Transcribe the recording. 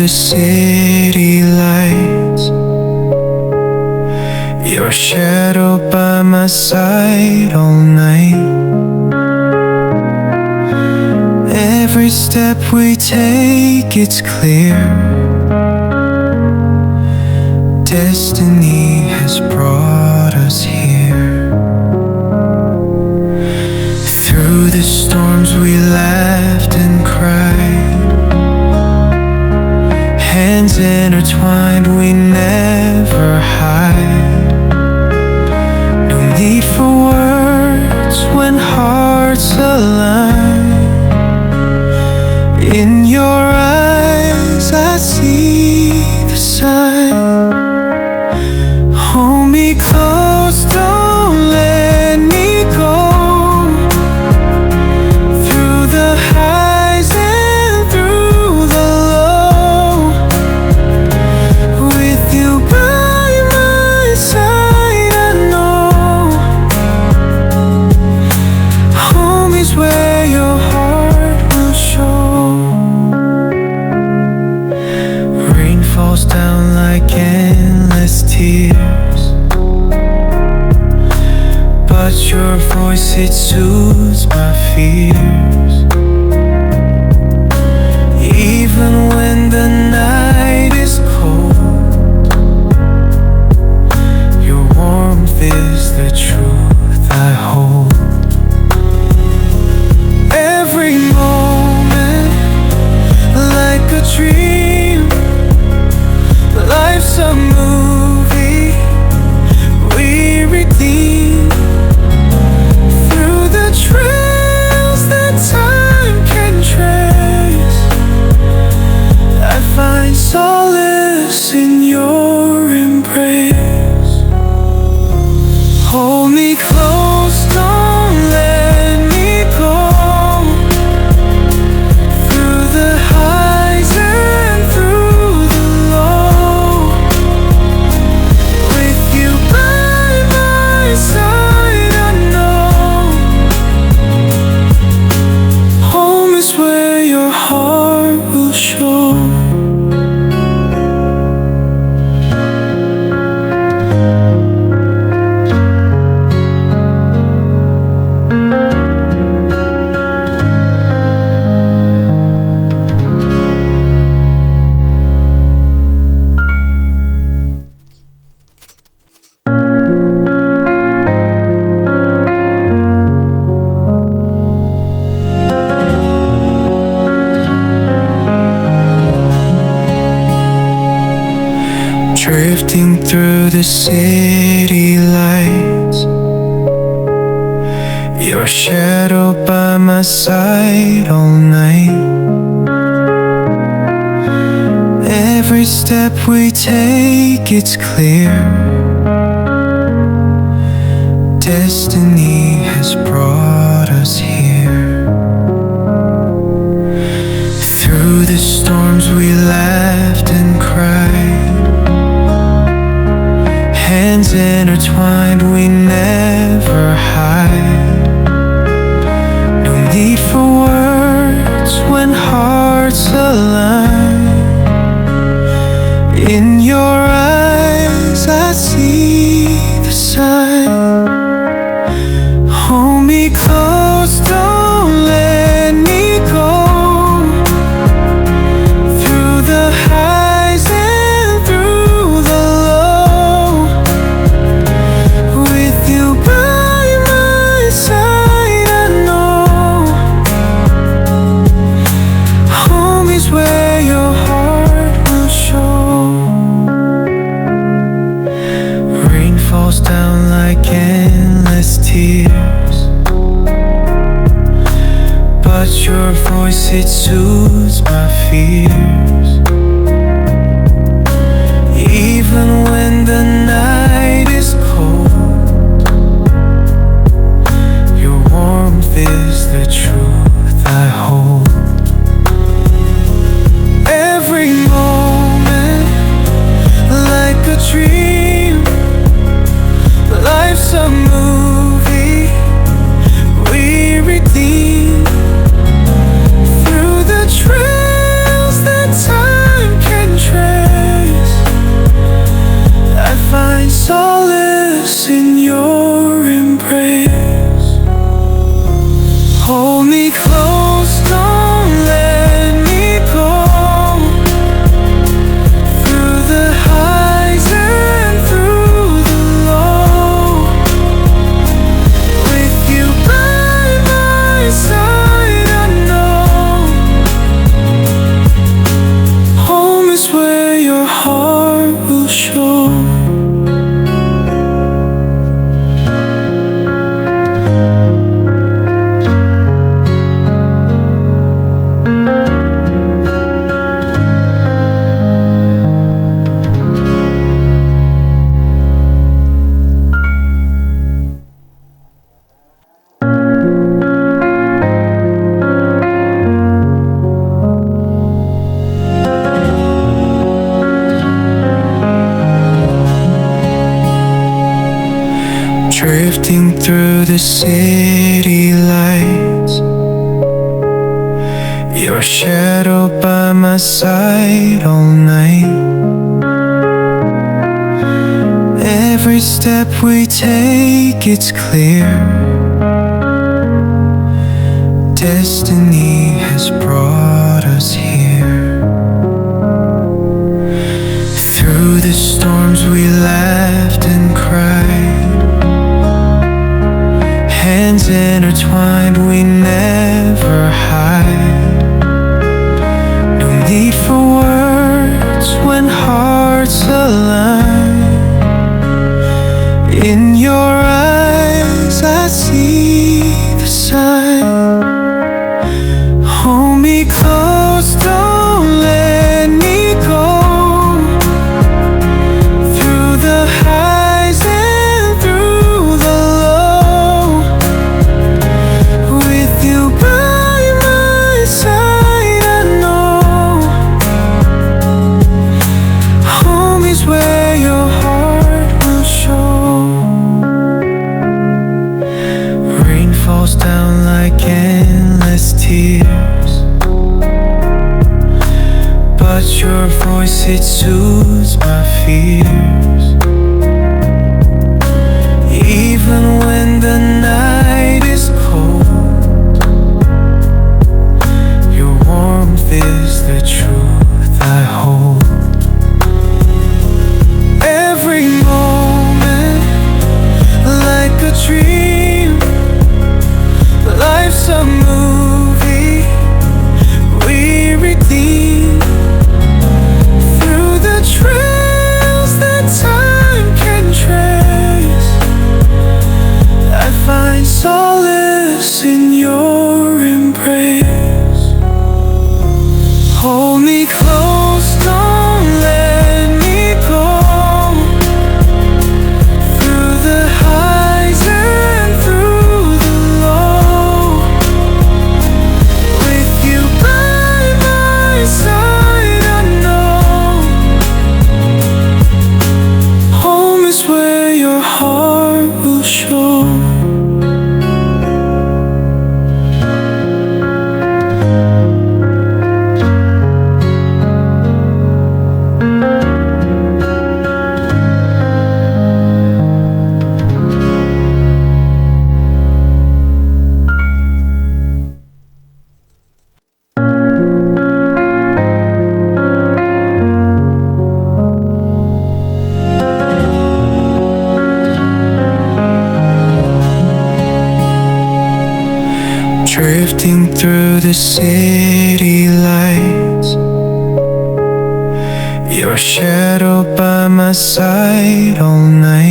the city lights, your shadow by my side all night. Every step we take, it's clear. Destiny has brought us here. Through the storms we laughed and cried, hands intertwined, we never hide. No need for words when hearts align. In your eyes I see the sign. Hold me close, don't let me go. Through the highs and through the low, with you by my side, I know home is where your heart will show. Rain falls down like endless tears, but your voice, it soothes my fears. Even when the night is cold, your warmth is the truth I hold. Every moment like a dream, life's a movie we redeem. Through the trails that time can trace, I find solace in your embrace. Hold me close, don't let me go. Through the highs and through the low, with you by my side, I know home is where your heart will show. Drifting through the city lights, your shadow by my side all night. Every step we take, it's clear. Destiny has brought us here. Through the storms we laughed and cried, hands intertwined, we never hide. No need for words when hearts align. In your eyes I see the sign. Hold me close, don't let me go. Through the highs and through the low, with you by my side, I know home is where your heart will show. through the city lights, your shadow by my side all night. Every step we take, it's clear, destiny has brought us here. Through the storms we laughed and cried, hands intertwined, we never hide. No need for words when hearts align. In your eyes I see the sign. Hold me close, don't let me go. Through the highs and through the low, with you by my side, I know home is where your heart will show. Rain falls down like endless tears, but your voice, it soothes my fears. Even when the night is cold, your warmth is the truth I hold. Every moment like a dream, life's a movie we redeem. Through the trails that time can trace, I find solace in your embrace. Hold me close, don't let me go. Through the highs and through the low, with you by my side, I know home is where your heart will show. Drifting through the city lights, your shadow by my side all night.